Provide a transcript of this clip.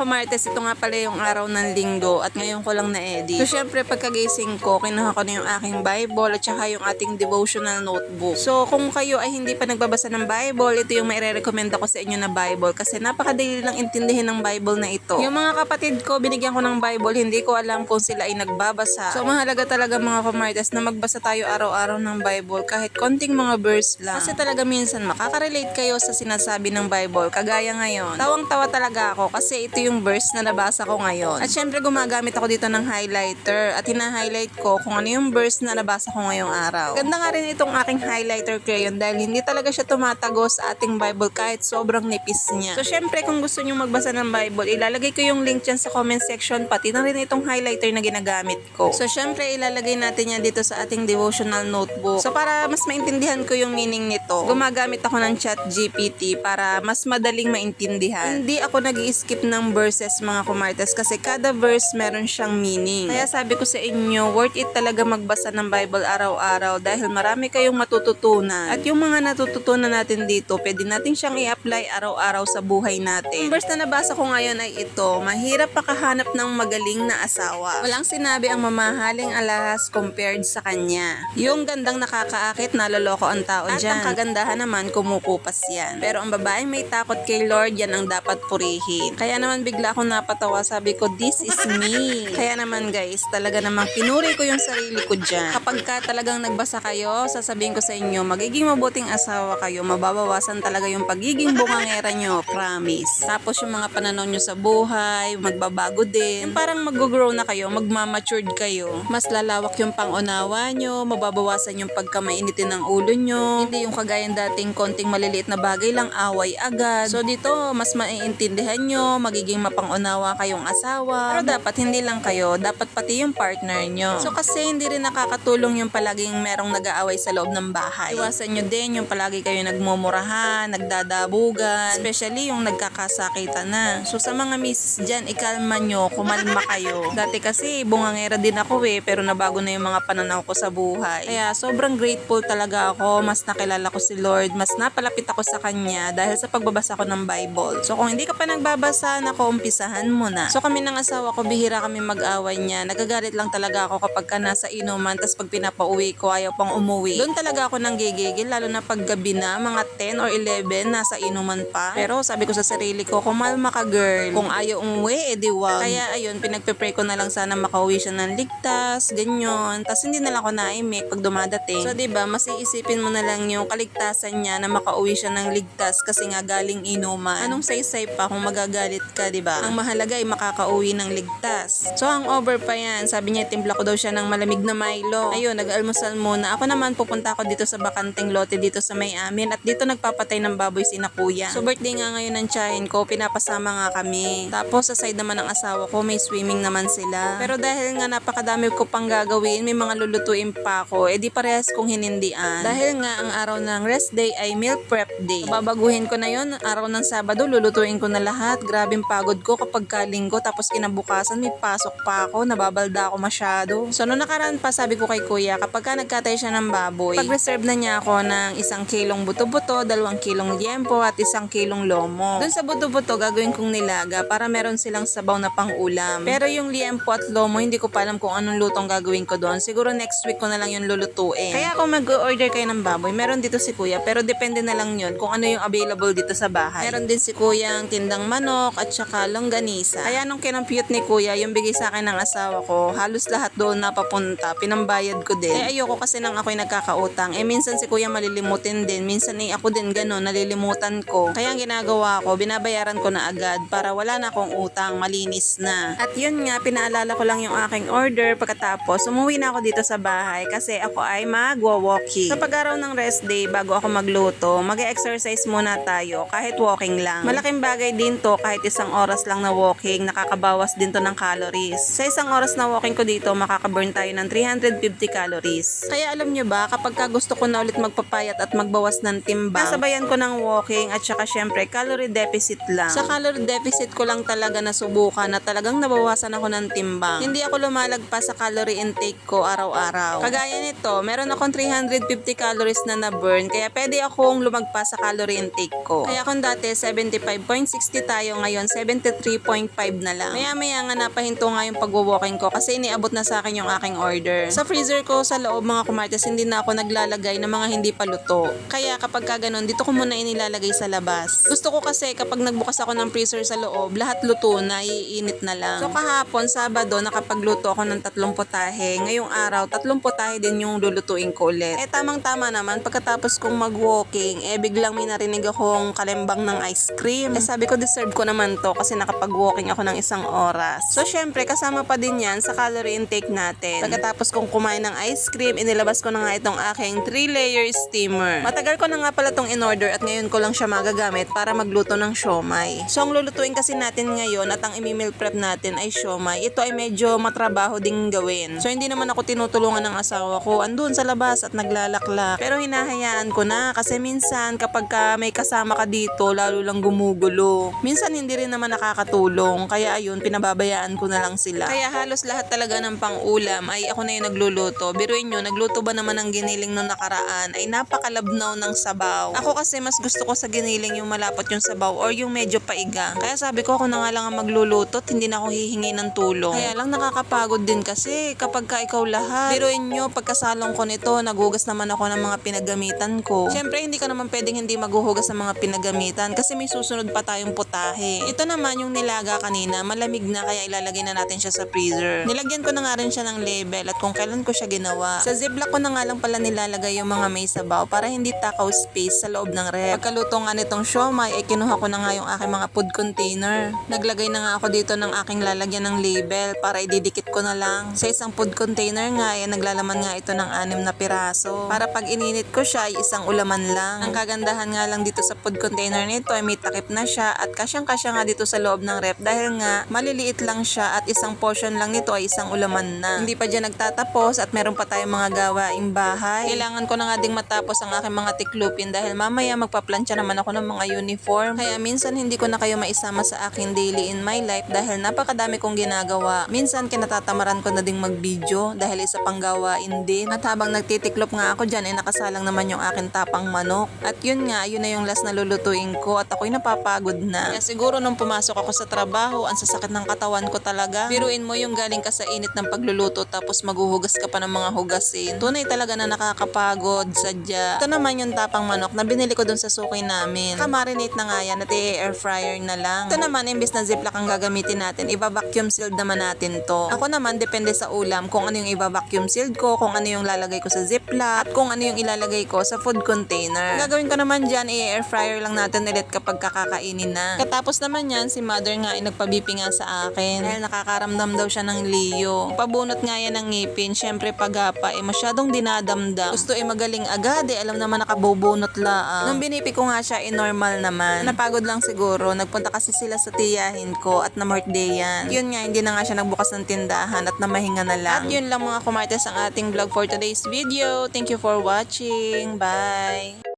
Martes, ito nga pala yung araw ng linggo at ngayon ko lang na-edit. So, syempre, pagkagising ko, kinuha ko na yung aking Bible at saka yung ating devotional notebook. So, kung kayo ay hindi pa nagbabasa ng Bible, ito yung maire-recommend ako sa inyo na Bible kasi napakadali lang intindihin ng Bible na ito. Yung mga kapatid ko, binigyan ko ng Bible, hindi ko alam kung sila ay nagbabasa. So, mahalaga talaga mga Martes na magbasa tayo araw-araw ng Bible kahit konting mga verse lang. Kasi talaga minsan makaka-relate kayo sa sinasabi ng Bible. Kagaya ngayon, tawang-tawa talaga ako kasi ito yung verse na nabasa ko ngayon. At syempre gumagamit ako dito ng highlighter at hina-highlight ko kung ano yung verse na nabasa ko ngayong araw. Ganda nga rin itong aking highlighter crayon dahil hindi talaga siya tumatago sa ating Bible kahit sobrang nipis niya. So syempre kung gusto nyo magbasa ng Bible, ilalagay ko yung link dyan sa comment section pati na rin itong highlighter na ginagamit ko. So syempre ilalagay natin yan dito sa ating devotional notebook. So para mas maintindihan ko yung meaning nito, gumagamit ako ng ChatGPT para mas madaling maintindihan. Hindi ako nag-i-skip ng verses mga kumartes kasi kada verse meron siyang meaning. Kaya sabi ko sa inyo, worth it talaga magbasa ng Bible araw-araw dahil marami kayong matututunan. At yung mga natututunan natin dito, pwede natin siyang i-apply araw-araw sa buhay natin. Yung verse na nabasa ko ngayon ay ito, mahirap pakahanap ng magaling na asawa. Walang sinabi ang mamahaling alahas compared sa kanya. Yung gandang nakakaakit, naloloko ang tao dyan. At ang kagandahan naman, kumukupas yan. Pero ang babaeng may takot kay Lord, yan ang dapat purihin. Kaya naman bigla akong napatawa, sabi ko, this is me. Kaya naman guys, talaga namang pinuri ko yung sarili ko dyan. Kapag ka talagang nagbasa kayo, sasabihin ko sa inyo, magiging mabuting asawa kayo, mababawasan talaga yung pagiging bungangera nyo, promise. Tapos yung mga pananaw nyo sa buhay, magbabago din. Yung parang mag-grow na kayo, magmamatured kayo. Mas lalawak yung pangunawa nyo, mababawasan yung pagkamainitin ng ulo nyo. Hindi yung kagayan dating konting maliliit na bagay lang, away agad. So dito, mas maiintindihan nyo, magiging mapangunawa kayong asawa. Pero dapat hindi lang kayo, dapat pati yung partner nyo. So kasi hindi rin nakakatulong yung palaging merong nag-aaway sa loob ng bahay. Iwasan nyo din yung palagi kayo nagmumurahan, nagdadabugan, especially yung nagkakasakitan na. So sa mga misis dyan, ikalma nyo, kumalma kayo. Dati kasi bungangera din ako pero nabago na yung mga pananaw ko sa buhay. Kaya sobrang grateful talaga ako, mas nakilala ko si Lord, mas napalapit ako sa Kanya dahil sa pagbabasa ko ng Bible. So kung hindi ka pa nagbabasa, umpisahan mo na. So kami ng asawa ko, bihira kami mag-away niya. Nagagalit lang talaga ako kapag ka nasa inuman, tas pag pinapauwi ko, ayaw pang umuwi. Doon talaga ako nang gigigil, lalo na pag gabi na, mga 10 or 11, nasa inuman pa. Pero sabi ko sa sarili ko, kumalma ka girl. Kung ayaw umuwi, edi wag. Kaya ayun, pinagpe-pray ko na lang sana makauwi siya ng ligtas, ganyan. Tas hindi na lang ako naimik pag dumadating. So diba, mas iisipin mo na lang yung kaligtasan niya na makauwi siya ng ligtas kasi nga galing inuman. Anong saysay pa kung magagalit ka, diba? Ang mahalaga ay makakauwi ng ligtas. So hangover pa yan. Sabi niya, timpla ko daw siya ng malamig na Milo. Ayun, nag-almusal muna. Ako naman, pupunta ako dito sa bakanteng lote dito sa may amin at dito nagpapatay ng baboy si na kuya. So birthday nga ngayon ng tiyahin ko, pinapasama nga kami. Tapos sa side naman ng asawa ko, may swimming naman sila. Pero dahil nga napakadami ko pang gagawin, may mga lulutuin pa ako, di parehas kong hinindian. Dahil nga ang araw ng rest day ay meal prep day. Babaguhin ko na yon, araw ng Sabado, lulutuin ko na lahat. Grabing pagod ko kapag kalinggo, tapos kinabukasan may pasok pa ako, nababalda ako masyado. So noong nakaraan pa, sabi ko kay kuya, kapag ka nagkatay siya ng baboy, pag-reserve na niya ako ng 1 kilong buto-buto, 2 kilong liempo at 1 kilong lomo. Doon sa buto-buto, gagawin kong nilaga para meron silang sabaw na pang-ulam. Pero yung liempo at lomo, hindi ko pa alam kung anong lutong gagawin ko doon. Siguro next week ko na lang yung lulutuin. Kaya kung mag-order kayo ng baboy, meron dito si kuya, pero depende na lang yun kung ano yung available dito sa bahay. Meron din si kuyang tindang manok at saka longganisa. Kaya nung kinompute ni kuya, yung bigay sa akin ng asawa ko, halos lahat doon napapunta, pinambayad ko din. Ayoko kasi nang ako'y nagkakautang. Minsan si kuya malilimutin din, minsan ako din gano'n, nalilimutan ko. Kaya ang ginagawa ko, binabayaran ko na agad para wala na akong utang, malinis na. At yun nga, pinaalala ko lang yung aking order. Pagkatapos, umuwi na ako dito sa bahay kasi ako ay magwa-walking. Sa pag-araw ng rest day, bago ako magluto, mag-exercise muna tayo, kahit walking lang. Malaking bagay din to, kahit 1 oras lang na walking, nakakabawas din to ng calories. Sa 1 oras na walking ko dito, makakaburn tayo ng 350 calories. Kaya alam nyo ba, kapag ka gusto ko na ulit magpapayat at magbawas ng timbang, nasabayan ko ng walking at saka syempre, calorie deficit lang. Sa calorie deficit ko lang talaga nasubukan na talagang nabawasan ako ng timbang. Hindi ako lumalagpas sa calorie intake ko araw-araw. Kagaya nito, meron akong 350 calories na na-burn, kaya pwede akong lumagpas sa calorie intake ko. Kaya kung dati 75.60 tayo, ngayon 70 73.5 na lang. Maya-maya nga napahinto nga yung pagwo-walking ko kasi iniabot na sa akin yung aking order. Sa freezer ko sa loob mga kumartes, hindi na ako naglalagay ng mga hindi pa luto. Kaya kapag ka ganun, dito ko muna inilalagay sa labas. Gusto ko kasi kapag nagbukas ako ng freezer sa loob, lahat luto na, iinit na lang. So kahapon, Sabado, nakapagluto ako ng 3 putahe. Ngayong araw, 3 putahe din yung lulutuin ko ulit. Tamang-tama naman, pagkatapos kong mag-walking, biglang may narinig akong kalembang ng ice cream. Sabi ko, deserve ko naman to kasi nakapag-walking ako ng 1 oras. So syempre, kasama pa din yan sa calorie intake natin. Pagkatapos kong kumain ng ice cream, inilabas ko na nga itong aking 3-layer steamer. Matagal ko na nga pala itong in-order at ngayon ko lang siya magagamit para magluto ng siomay. So ang lulutuin kasi natin ngayon at ang imi-meal prep natin ay siomay. Ito ay medyo matrabaho ding gawin. So hindi naman ako tinutulungan ng asawa ko. Andun sa labas at naglalaklak. Pero hinahayaan ko na kasi minsan kapag may kasama ka dito, lalo lang gumugulo. Minsan hindi rin naman nakakatulong. Kaya ayun, pinababayaan ko na lang sila. Kaya halos lahat talaga ng pang-ulam ay ako na yung nagluluto. Biruin nyo, nagluto ba naman ng giniling nung nakaraan ay napakalabnaw ng sabaw. Ako kasi mas gusto ko sa giniling yung malapot yung sabaw or yung medyo paiga. Kaya sabi ko ako na nga lang ang magluluto at hindi na ako hihingi ng tulong. Kaya lang nakakapagod din kasi kapag ka ikaw lahat. Biruin nyo, pagkasalong ko nito, nagugas naman ako ng mga pinagamitan ko. Siyempre, hindi ka naman pwedeng hindi maghuhugas ng mga pinagamitan kasi may susunod pa tayong putahe. Ito naman yung nilaga kanina, malamig na kaya ilalagay na natin siya sa freezer. Nilagyan ko na nga rin siya ng label at kung kailan ko siya ginawa. Sa ziplock ko na nga lang pala nilalagay yung mga may sabaw para hindi takaw space sa loob ng ref. Pagkaluto nga nitong siomay ay kinuha ko na nga yung aking mga food container. Naglagay na nga ako dito ng aking lalagyan ng label para ididikit ko na lang. Sa isang food container nga ay naglalaman nga ito ng 6 na piraso. Para pag ininit ko siya ay isang ulaman lang. Ang kagandahan nga lang dito sa food container nito ay may takip na siya at kasyang-kasya nga dito sa loob ng ref dahil nga maliliit lang siya at isang portion lang nito ay isang ulaman na. Hindi pa dyan nagtatapos at meron pa tayong mga gawaing bahay. Kailangan ko na nga ding matapos ang aking mga tiklupin dahil mamaya magpaplansya naman ako ng mga uniform. Kaya minsan hindi ko na kayo maisama sa akin daily in my life dahil napakadami kong ginagawa. Minsan kinatatamaran ko na ding mag-video dahil isa pang gawain din. At habang nagtitiklop nga ako dyan ay nakasalang naman yung aking tapang manok. At yun nga, yun na yung last na lulutuin ko at ako'y napapagod na. Kaya siguro nung pumasok ako sa trabaho, ang sasakit ng katawan ko talaga. Biruin mo yung galing ka sa init ng pagluluto tapos maghuhugas ka pa ng mga hugasin. Tunay talaga na nakakapagod, sadya. Ito naman yung tapang manok na binili ko dun sa suki namin. Kamarinate na nga yan at i-air fryer na lang. Ito naman, imbis na ziplock ang gagamitin natin, iba-vacuum sealed naman natin to. Ako naman, depende sa ulam kung ano yung iba-vacuum sealed ko, kung ano yung lalagay ko sa ziplock, at kung ano yung ilalagay ko sa food container. Gagawin ko naman dyan, i-air fryer lang natin ulit kapag kakakainin na. Katapos naman yan, si mother nga ay nagpabipi nga sa akin. Dahil nakakaramdam daw siya ng liyo. Pabunot nga yan ng ngipin, syempre pagapa, masyadong dinadamdam. Gusto magaling agad, alam naman nakabubunot lang. Nung binipi ko nga siya, normal naman. Napagod lang siguro, nagpunta kasi sila sa tiyahin ko at na-birthday yan. Yun nga, hindi na nga siya nagbukas ng tindahan at namahinga na lang. At yun lang mga kumartes ang ating vlog for today's video. Thank you for watching. Bye!